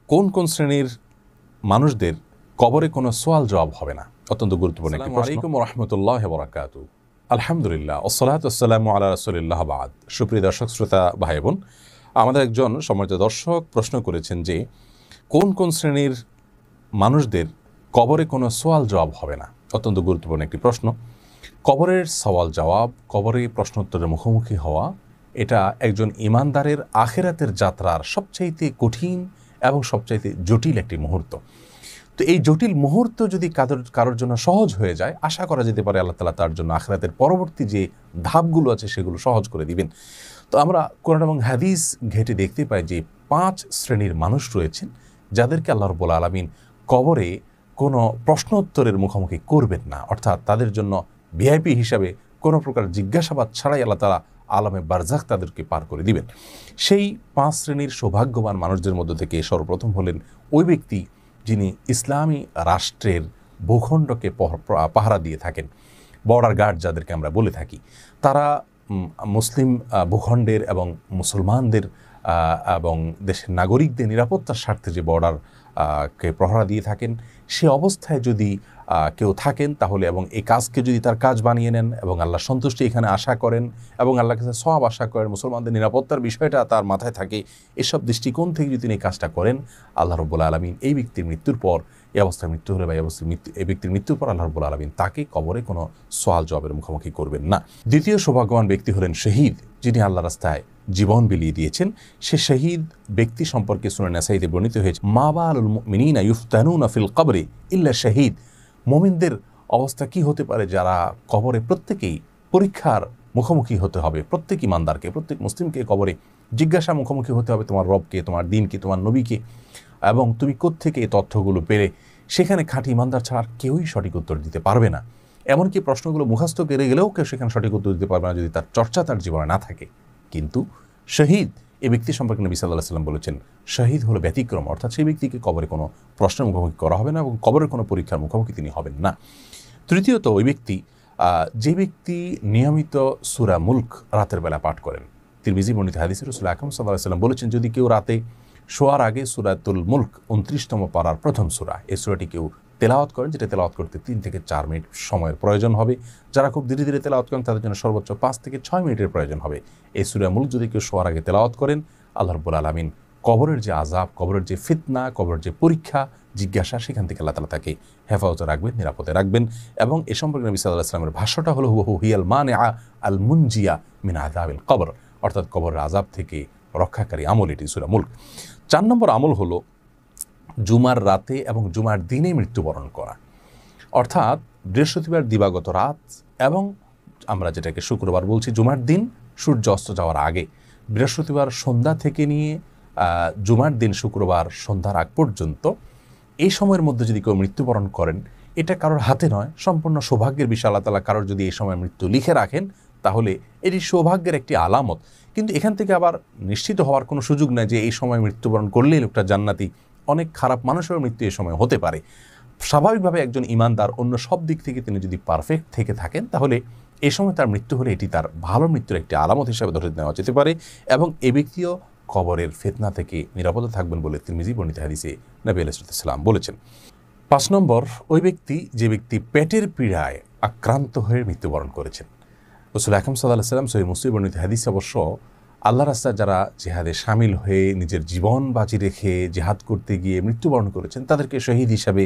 কোন কোন শ্রেণীর মানুষদের কবরে কোনো সোয়াল জবাব হবে না? অত্যন্ত গুরুত্বপূর্ণ একটি প্রশ্ন। আসসালামু আলাইকুম ওয়া রাহমাতুল্লাহি ওয়া বারাকাতুহু। আলহামদুলিল্লাহ ওয়াসসালাতু ওয়াসসালামু আলা রাসূলিল্লাহ বাদ। সুপ্রিয় দর্শক শ্রোতা ভাই বোন, আমাদের একজন সম্মানিত দর্শক প্রশ্ন করেছেন যে কোন কোন শ্রেণীর মানুষদের কবরে কোনো সোয়াল জবাব হবে না? অত্যন্ত গুরুত্বপূর্ণ একটি প্রশ্ন। কবরের সওয়াল জবাব, কবরে প্রশ্নোত্তরের মুখোমুখি হওয়া, এটা একজন ইমানদারের আখিরাতের যাত্রার সবচাইতে কঠিন এবং সবচাইতে জটিল একটি মুহূর্ত। তো এই জটিল মুহূর্ত যদি কারোর জন্য সহজ হয়ে যায়, আশা করা যেতে পারে আল্লাহ তাআলা তার জন্য আখিরাতের পরবর্তী যে ধাপগুলো আছে সেগুলো সহজ করে দিবেন। তো আমরা কোরআন এবং হাদিস ঘেঁটে দেখতে পাই যে 5 শ্রেণীর মানুষ রয়েছেন যাদেরকে আল্লাহ রাব্বুল আলামিন কবরে কোনো প্রশ্নোত্তরের মুখোমুখি করবেন না, অর্থাৎ তাদের জন্য ভিআইপি হিসাবে কোনো প্রকার জিজ্ঞাসাবাদ ছাড়াই আল্লাহ তাআলা আলমে বারজাখ তাদেরকে পার করে দিবেন। সেই 5 শ্রেণীর সৌভাগ্যবান মানুষদের মধ্য থেকে সর্বপ্রথম হলেন ওই ব্যক্তি যিনি ইসলামী রাষ্ট্রের ভূখণ্ডকে পাহারা দিয়ে থাকেন, বর্ডার গার্ড যাদেরকে আমরা বলে থাকি। তারা মুসলিম ভূখণ্ডের এবং মুসলমানদের এবং দেশের নাগরিকদের নিরাপত্তার স্বার্থে যে বর্ডারকে প্রহরা দিয়ে থাকেন, সে অবস্থায় যদি কেউ থাকেন তাহলে এবং এই কাজকে যদি তার কাজ বানিয়ে নেন এবং আল্লাহর সন্তুষ্টি এখানে আশা করেন এবং আল্লাহর কাছে সওয়াব আশা করেন, মুসলমানদের নিরাপত্তার বিষয়টা তার মাথায় থাকে, এসব দৃষ্টিকোণ থেকে যদি তিনি এই কাজটা করেন, আল্লাহ রাব্বুল আলামিন এই ব্যক্তির মৃত্যুর পর, এই অবস্থায় মৃত্যু হলে বা এই ব্যক্তির মৃত্যুর পর আল্লাহ রাব্বুল আলামিন তাকে কবরে কোনো সওয়াল জবাবের মুখোমুখি করবেন না। দ্বিতীয় সৌভাগ্যবান ব্যক্তি হলেন শহীদ, যিনি আল্লাহর রাস্তায় জীবন বিলিয়ে দিয়েছেন। সে শহীদ ব্যক্তি সম্পর্কে সুনান নাসাঈতে বর্ণিত হয়েছে, মা বালুল মুমিনিনা ইফতানুনা ফিল কবরি ইল্লা শহীদ। মুমিনদের অবস্থা কি হতে পারে যারা কবরে প্রত্যেকেই পরীক্ষার মুখোমুখি হতে হবে, প্রত্যেক ইমানদারকে, প্রত্যেক মুসলিমকে কবরে জিজ্ঞাসা মুখোমুখি হতে হবে, তোমার রবকে, তোমার দিনকে, তোমার নবীকে, এবং তুমি কোত্থেকে এই তথ্যগুলো পেলে। সেখানে খাঁটি ইমানদার ছাড়া কেউই সঠিক উত্তর দিতে পারবে না। এমনকি প্রশ্নগুলো মুখস্থ করে গেলেও কেউ সেখানে সঠিক উত্তর দিতে পারবে না যদি তার চর্চা তার জীবনে না থাকে। কিন্তু শহীদ এই ব্যক্তি সম্পর্কে নবী সাল্লাল্লাহু আলাইহি ওয়াসাল্লাম বলেছেন, শহীদ হলো ব্যতিক্রম, অর্থাৎ সেই ব্যক্তিকে কবরে কোনো প্রশ্নের মুখোমুখি করা হবে না এবং কবরের কোনো পরীক্ষার মুখোমুখি তিনি হবেন না। তৃতীয়ত, ওই ব্যক্তি যে ব্যক্তি নিয়মিত সূরা মুলক রাতের বেলা পাঠ করেন। তিরমিজি বর্ণিত হাদিসে রাসূল আকরাম সাল্লাল্লাহু আলাইহি ওয়াসাল্লাম বলেছেন, যদি কেউ রাতে শোয়ার আগে সূরাতুল মুলক 29তম পারার প্রথম সূরা, এই সূরাটি কেউ তেলাওয়াত করেন, যেটা তেলাওয়াত করতে 3 থেকে 4 মিনিট সময়ের প্রয়োজন হবে। যারা খুব ধীরে ধীরে তেলাওয়াত করেন তাদের জন্য সর্বোচ্চ 5 থেকে 6 মিনিটের প্রয়োজন হবে। এই সূরা মুলক যদি কেউ শোয়ার আগে তেলাওয়াত করেন, আল্লাহ রাব্বুল আলামিন কবরের যে আযাব, কবরের যে ফিতনা, কবরের যে পরীক্ষা জিজ্ঞাসা, সেখান থেকে আল্লাহ তাআলা তাকে হেফাজতে রাখবেন, নিরাপদে রাখবেন। এবং এ সম্পর্কে নবী সাল্লাল্লাহু আলাইহি ওয়াসাল্লামের ভাষ্যটা হলো হুবহু হিয়াল মানিআ আল মুনজিয়া মিন আযাবিল কবর, অর্থাৎ কবরের আযাব থেকে রক্ষাকারী আমল এটি সূরা মুলক। 4 নম্বর আমল হলো জুমার রাতে এবং জুমার দিনে মৃত্যুবরণ করা, অর্থাৎ বৃহস্পতিবার দিবাগত রাত এবং আমরা যেটাকে শুক্রবার বলছি জুমার দিন সূর্য অস্ত যাওয়ার আগে, বৃহস্পতিবার সন্ধ্যা থেকে নিয়ে জুমার দিন শুক্রবার সন্ধ্যার আগ পর্যন্ত এই সময়ের মধ্যে যদি কেউ মৃত্যুবরণ করেন, এটা কারোর হাতে নয়, সম্পূর্ণ সৌভাগ্যের বিষয়। আল্লাহ তাআলা কারোর যদি এই সময় মৃত্যু লিখে রাখেন তাহলে এটি সৌভাগ্যের একটি আলামত। কিন্তু এখান থেকে আবার নিশ্চিত হওয়ার কোনো সুযোগ নেই যে এই সময় মৃত্যুবরণ করলেই লোকটা জান্নাতি। অনেক খারাপ মানুষেরও মৃত্যু এই সময় হতে পারে। স্বাভাবিকভাবে একজন ইমানদার অন্য সব দিক থেকে তিনি যদি পারফেক্ট থেকে থাকেন, তাহলে এই সময় তার মৃত্যু হলে এটি তার ভালো মৃত্যুর একটি আলামত হিসাবে ধরে নেওয়া যেতে পারে এবং এ ব্যক্তিও কবরের ফিতনা থেকে নিরাপদে থাকবেন বলে তিরমিজি বর্ণিত হাদিসে নবী আলাইহিস সালাম বলেছেন। 5 নম্বর, ওই ব্যক্তি যে ব্যক্তি পেটের পীড়ায় আক্রান্ত হয়ে মৃত্যুবরণ করেছেন। রাসূল আকরাম সাল্লাল্লাহু আলাইহি ওয়াসাল্লাম সহিহ মুসলিম বর্ণিত হাদিসে অবশ্য আল্লাহর রাস্তায় যারা জিহাদে শামিল হয়ে নিজের জীবন বাজি রেখে জিহাদ করতে গিয়ে মৃত্যুবরণ করেছেন তাদেরকে শহীদ হিসাবে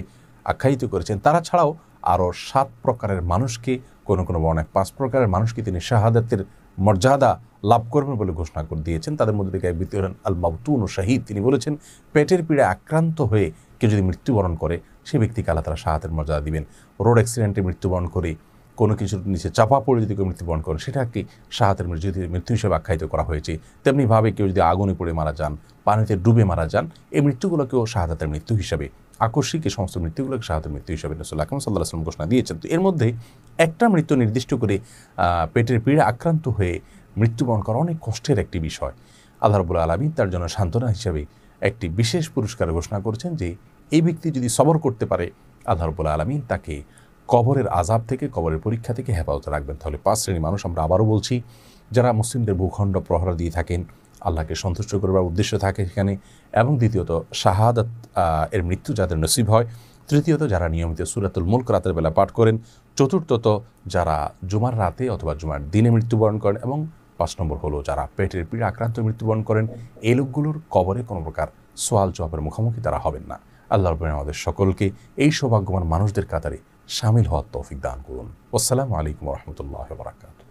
আখ্যায়িত করেছেন। তারা ছাড়াও আরও 7 প্রকারের মানুষকে, কোনো কোনো বর্ণায় 5 প্রকারের মানুষকে তিনি শাহাদাতের মর্যাদা লাভ করবেন বলে ঘোষণা করে দিয়েছেন। তাদের মধ্যে থেকে এক ব্যক্তি হলেন আল মাবতুন ও শাহিদ। তিনি বলেছেন, পেটের পীড়ায় আক্রান্ত হয়ে কেউ যদি মৃত্যুবরণ করে সেই ব্যক্তিকে আল্লাহ তাআলা শাহাদাতের মর্যাদা দিবেন। রোড অ্যাক্সিডেন্টে মৃত্যুবরণ করে, কোনো কিছুর নিচে চাপা পড়ে যদি কেউ মৃত্যুবরণ করেন, সেটাকে শাহাদাতের মৃত্যু হিসেবে আখ্যায়িত করা হয়েছে। তেমনিভাবে কেউ যদি আগুনে পড়ে মারা যান, পানিতে ডুবে মারা যান, এই মৃত্যুগুলোকেও শাহাদাতের মৃত্যু হিসাবে, আকস্মিক এই সমস্ত মৃত্যুগুলোকে শাহাদাতের মৃত্যু হিসাবে রাসূল আকরাম সাল্লাল্লাহু আলাইহি ওয়াসাল্লাম ঘোষণা দিয়েছেন। তো এর মধ্যে একটা মৃত্যু নির্দিষ্ট করে পেটের পীড়া আক্রান্ত হয়ে মৃত্যুবরণ করা অনেক কষ্টের একটি বিষয়। আল্লাহ রাব্বুল আলামিন তার জন্য সান্ত্বনা হিসাবে একটি বিশেষ পুরস্কার ঘোষণা করেছেন যে এই ব্যক্তি যদি সবর করতে পারে, আল্লাহ রাব্বুল আলামিন তাকে কবরের আযাব থেকে, কবরের পরীক্ষা থেকে হেফাজতে রাখবেন। তাহলে 5 শ্রেণীর মানুষ আমরা আবারও বলছি, যারা মুসলিমদের ভূখণ্ড প্রহরা দিয়ে থাকেন, আল্লাহকে সন্তুষ্ট করবার উদ্দেশ্য থাকে সেখানে, এবং দ্বিতীয়ত শাহাদাত এর মৃত্যু যাদের নসিব হয়, তৃতীয়ত যারা নিয়মিত সূরাতুল মুলক রাতের বেলা পাঠ করেন, চতুর্থত যারা জুমার রাতে অথবা জুমার দিনে মৃত্যুবরণ করেন, এবং 5 নম্বর হলো যারা পেটের পীড়া আক্রান্ত মৃত্যুবরণ করেন। এই লোকগুলোর কবরে কোনো প্রকার সোয়াল জবাবের মুখোমুখি তারা হবেন না। আল্লাহ রাব্বুল আলামিন আমাদের সকলকে এই সৌভাগ্যবান মানুষদের কাতারে শামিল হওয়ার তৌফিক দান করুন। আসসালামু আলাইকুম ওয়া রাহমাতুল্লাহি ওয়া বারাকাতুহু।